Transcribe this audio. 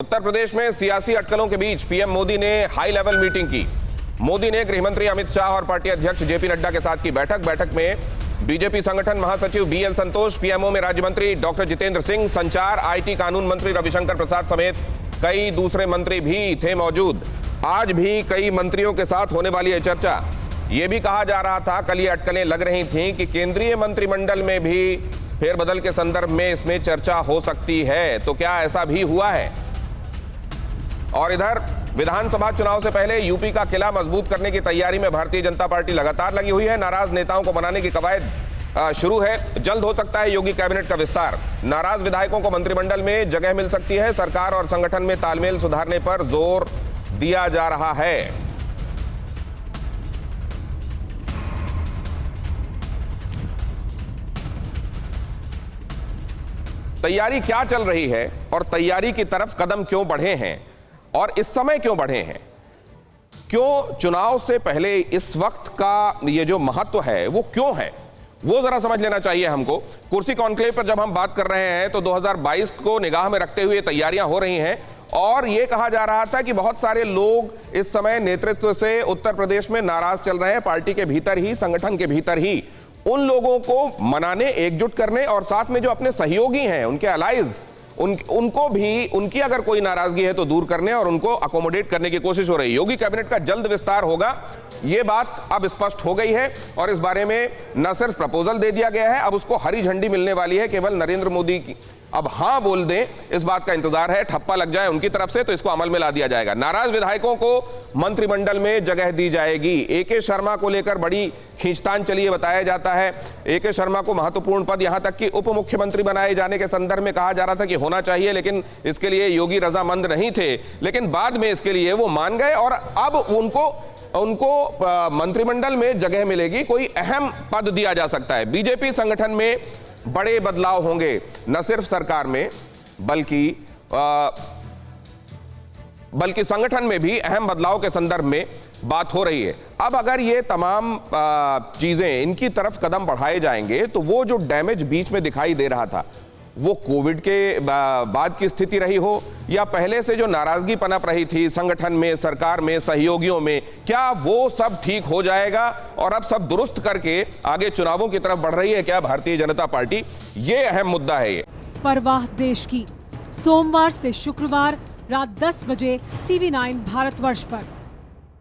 उत्तर प्रदेश में सियासी अटकलों के बीच पीएम मोदी ने हाई लेवल मीटिंग की। मोदी ने गृहमंत्री अमित शाह और पार्टी अध्यक्ष जेपी नड्डा के साथ की बैठक में बीजेपी संगठन महासचिव बीएल संतोष, पीएमओ में राज्य मंत्री डॉक्टर जितेंद्र सिंह, संचार आईटी कानून मंत्री रविशंकर प्रसाद समेत कई दूसरे मंत्री भी थे मौजूद। आज भी कई मंत्रियों के साथ होने वाली है चर्चा। ये भी कहा जा रहा था, कल ये अटकलें लग रही थीं कि केंद्रीय मंत्रिमंडल में भी फेरबदल के संदर्भ में इसमें चर्चा हो सकती है। तो क्या ऐसा भी हुआ है? और इधर विधानसभा चुनाव से पहले यूपी का किला मजबूत करने की तैयारी में भारतीय जनता पार्टी लगातार लगी हुई है। नाराज नेताओं को मनाने की कवायद शुरू है। जल्द हो सकता है योगी कैबिनेट का विस्तार। नाराज विधायकों को मंत्रिमंडल में जगह मिल सकती है। सरकार और संगठन में तालमेल सुधारने पर जोर दिया जा रहा है। तैयारी क्या चल रही है और तैयारी की तरफ कदम क्यों बढ़े हैं और इस समय क्यों बढ़े हैं? क्यों चुनाव से पहले इस वक्त का ये जो महत्व है वो क्यों है, वो जरा समझ लेना चाहिए हमको। कुर्सी कॉन्क्लेव पर जब हम बात कर रहे हैं तो 2022 को निगाह में रखते हुए तैयारियां हो रही हैं और ये कहा जा रहा था कि बहुत सारे लोग इस समय नेतृत्व से उत्तर प्रदेश में नाराज चल रहे हैं। पार्टी के भीतर ही, संगठन के भीतर ही उन लोगों को मनाने, एकजुट करने और साथ में जो अपने सहयोगी हैं, उनके अलाइज, उनको भी, उनकी अगर कोई नाराजगी है तो दूर करने और उनको अकोमोडेट करने की कोशिश हो रही है। योगी कैबिनेट का जल्द विस्तार होगा, ये बात अब स्पष्ट हो गई है और इस बारे में न सिर्फ प्रपोजल दे दिया गया है, अब उसको हरी झंडी मिलने वाली है। केवल नरेंद्र मोदी की अब हाँ बोल दें, इस बात का इंतजार है। ठप्पा लग जाए उनकी तरफ से तो इसको अमल में ला दिया जाएगा। नाराज विधायकों को मंत्रिमंडल में जगह दी जाएगी। एके शर्मा को लेकर बड़ी खींचतान चली है, बताया जाता है। एके शर्मा को महत्वपूर्ण पद, यहां तक कि उप मुख्यमंत्री बनाए जाने के संदर्भ में कहा जा रहा था कि होना चाहिए, लेकिन इसके लिए योगी रजामंद नहीं थे। लेकिन बाद में इसके लिए वो मान गए और अब उनको मंत्रिमंडल में जगह मिलेगी। कोई अहम पद दिया जा सकता है। बीजेपी संगठन में बड़े बदलाव होंगे, न सिर्फ सरकार में बल्कि संगठन में भी अहम बदलाव के संदर्भ में बात हो रही है। अब अगर ये तमाम चीजें, इनकी तरफ कदम बढ़ाए जाएंगे तो वो जो डैमेज बीच में दिखाई दे रहा था, वो कोविड के बाद की स्थिति रही हो या पहले से जो नाराजगी पनप रही थी संगठन में, सरकार में, सहयोगियों में, क्या वो सब ठीक हो जाएगा और अब सब दुरुस्त करके आगे चुनावों की तरफ बढ़ रही है क्या भारतीय जनता पार्टी? ये अहम मुद्दा है। ये परवाह देश की, सोमवार से शुक्रवार रात 10 बजे TV9 भारतवर्ष पर।